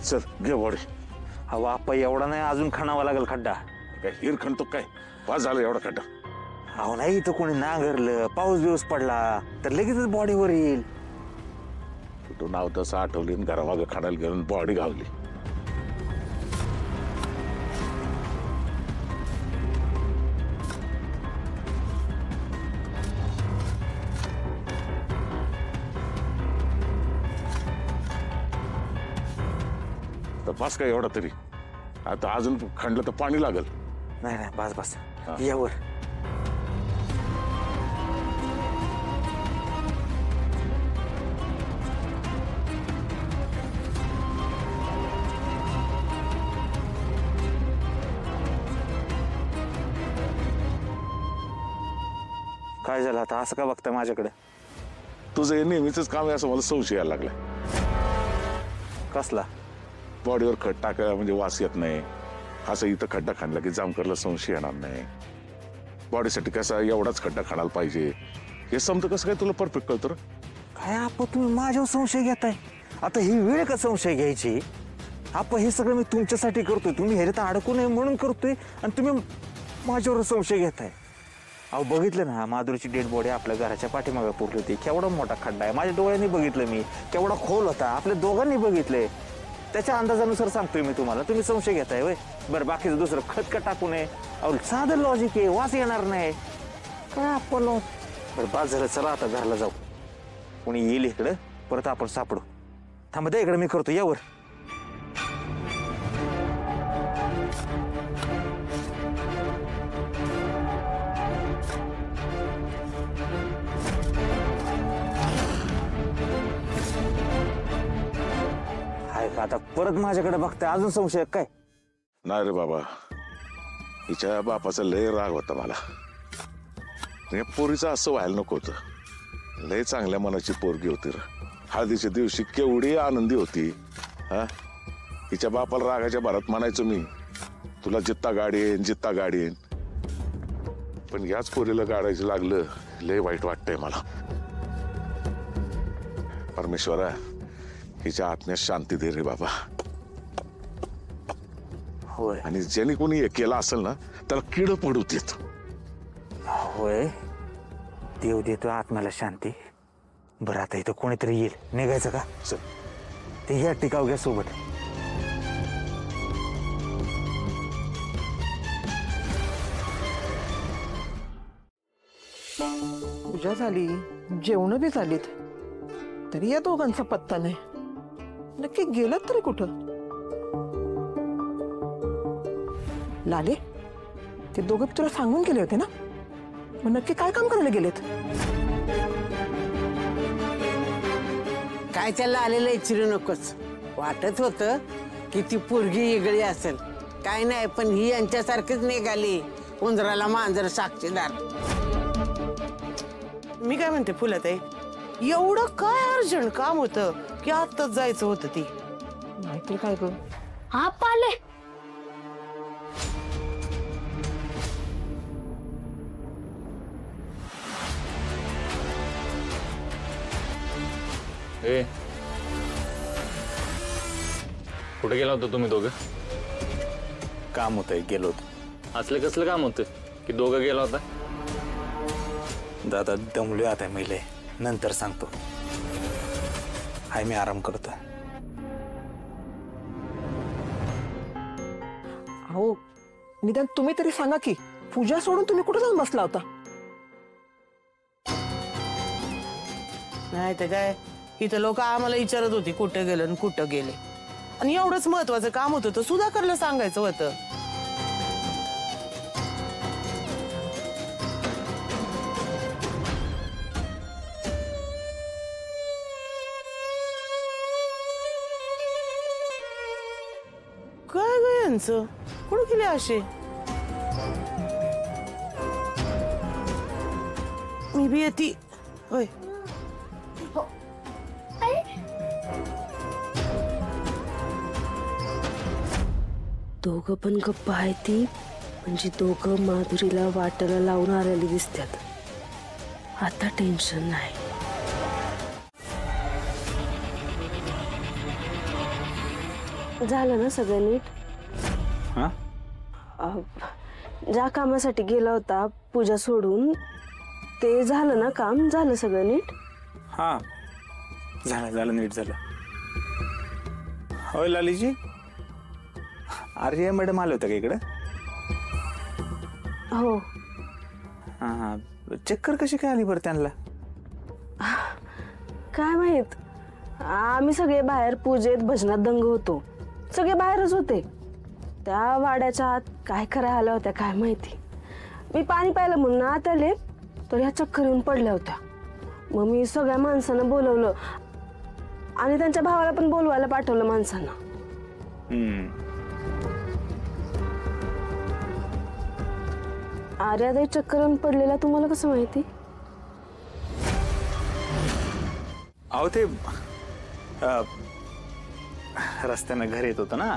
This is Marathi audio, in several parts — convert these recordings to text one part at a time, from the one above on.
चल घे बॉडी. अहो आप्पा एवढा नाही, अजून खणावा लागेल खड्डा. काय हिर खणतो काय? पास झालं एवढा खड्डा. अहो नाही इथं कोणी नांगरलं, पाऊस बिऊस पडला तर लगेचच बॉडीवर येईल. तू नाव तसं आठवली घरामागं खाण्याला घेऊन बॉडी घावली. तर बस काय एवढा तरी, आता अजून खणलं तर पाणी लागल. नाही नाही बस बस यावर. काय झालं आता असं का बघताय माझ्याकडे? तुझं हे नेहमीच काम आहे असं मला संशय यायला लागलाय. कसला? बॉडीवर खड टाकायला म्हणजे वास येत नाही, असं इथं खड्डा खाणला की जामकरला संशय येणार नाही. बॉडीसाठी कसा एवढाच खड्डा खाणाला पाहिजे हे समजा कसं काय तुला परफेक्ट कळतं? काय आपण तुम्ही माझ्यावर संशय घेताय? आता ही वेळ का संशय घ्यायची? आपण हे सगळं मी तुमच्यासाठी करतोय, तुम्ही ह्याच्यात अडकू नये म्हणून करतोय आणि तुम्ही माझ्यावर संशय घेताय. अहो बघितलं ना, माधुरीची डेड बॉडी आपल्या घराच्या पाठीमागे पुरली होती. केवढा मोठा खड्डा आहे, माझ्या डोळ्यांनी बघितलं मी. केवढा खोल होता, आपल्या दोघांनी बघितले. त्याच्या अंदाजानुसार सांगतोय मी तुम्हाला, तुम्ही संशय घेताय वय. बरं बाकीचं दुसरं खत का टाकू नये? अहो साधं लॉजिक आहे, वास येणार नाही काय आपण. बरं बाज झालं, चला आता घरला जाऊ. कोणी येईल इकडं परत आपण सापडू. थांबा द्या इकडे, मी करतो यावर. आता परत माझ्याकडे बघताय, अजून संशय काय? नाही रे बाबा, हिच्या बापाचा लय राग होता मला. पोरीचं असं व्हायला नको होतं. लय चांगल्या मनाची पोरगी होती र. हळदीच्या दिवशी केवढी आनंदी होती. हा, हिच्या बापाला रागाच्या भरात म्हणायचो मी, तुला जित्ता गाडी येईन जित्ता गाडी येईन. पण याच पोरीला गाडायचं लागलं, लय वाईट वाटतंय मला. परमेश्वरा हिच्या आत्म्यात शांती दे रे बाबा. होय. आणि ज्याने कोणी हे केलं असेल ना त्याला किड पडू देत. होय, देव देतो आत्म्याला शांती. बरं आता इथं कोणीतरी येईल, निघायचं का? चल ते या टिकाव घ्या सोबत. पूजा झाली, जेवण बी झालीत, तरी या दोघांचा पत्ता नाही. नक्की गेलं तरी कुठं? लाले, ते दोघं तुला सांगून गेले होते ना, मग नक्की काय काम करायला गेलेत? काय त्याला आलेलं इच्छिरू नकोस. वाटत होतं की ती पोरगी वेगळी असेल, काय नाही, पण ही यांच्यासारखीच निघाली, उंदराला मांजर साक्षीदार. मी काय म्हणते फुलताई, एवढं काय अर्जंट काम होतं की आत्ताच जायचं होतं? ती नाहीतर काय ग? हा पाले, कुठे गेला होता तुम्ही दोघं? काम होतंय, गेलो होतो. असलं कसलं काम होतं की दोघं गेला होता? दादा दमलोय आता मिले, नंतर सांगतो. हाय मी आराम करतो. हो, निदान तुम्ही तरी सांगा की पूजा सोडून तुम्ही कुठे जाऊन बसला होता? नाही तर काय, इथं लोक आम्हाला विचारत होती कुठे गेलं आणि कुठं गेले, आणि एवढंच महत्वाचं काम होतं तर सुधाकरला सांगायचं होतं. काय ग यांचं, कुठं गेले असे? मी बी येते. होय, दोघं पण गप्पा आहे ती, म्हणजे दोघं माधुरीला वाटायला लावून आलेली दिसतात. आता टेन्शन नाही. झालं ना सगळं नीट? हा ज्या कामासाठी गेला होता पूजा सोडून, ते झालं ना काम? झालं सगळं नीट? हा झालं नीट झालं. होय लालीजी, आर्य मॅडम आले होते का इकडे? हो. हा चक्कर कशी काय आली बरं त्यांना? काय माहित, आम्ही सगळे बाहेर पूजेत भजनात दंग होतो, सगळे बाहेरच होते. त्या वाड्याच्या आत काय करायला आल्या होत्या काय माहिती. मी पाणी प्यायला म्हणून आत आले तर ह्या चक्कर येऊन पडल्या होत्या. मग मी सगळ्या माणसांना बोलवलं आणि त्यांच्या भावाला पण बोलवायला पाठवलं माणसांना. आर्यादाई चक्कर येऊन पडलेला तुम्हाला कसं माहिती? अहो ते रस्त्यानं घर येत होतं ना,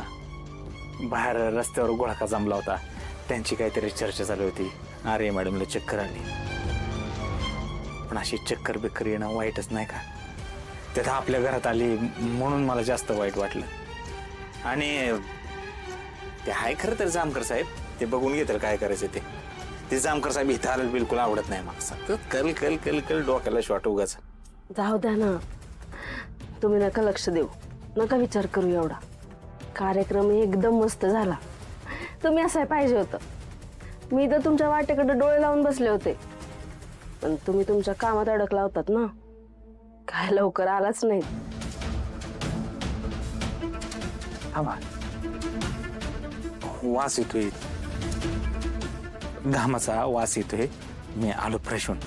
बाहेर रस्त्यावर गोळाका जमला होता, त्यांची काहीतरी चर्चा चालू होती. आर्य मॅडमला चक्कर आली. पण अशी चक्कर बिक्कर येणं वाईटच नाही का? त्यात आपल्या घरात आली म्हणून मला जास्त वाईट वाटलं. आणि ते आहे खरं तर जामकर साहेब, ते बघून घेतील काय करायचं ते जामकर साहेब इथं आलं बिलकुल आवडत नाही मला. सतत कल कल कल कल डोक्याला शॉट उगाच. जाऊ द्या ना, तुम्ही नका लक्ष देऊ, नका विचार करू एवढा. कार्यक्रम एकदम मस्त झाला. तुम्ही असाय पाहिजे होतं. मी तर तुमच्या वाटेकडे डोळे लावून बसले होते, पण तुम्ही तुमच्या कामात अडकला होतात ना, काय लवकर आलाच नाही. वास येतोय, घामाचा वास येतोय. मी आलो फ्रेश होऊन.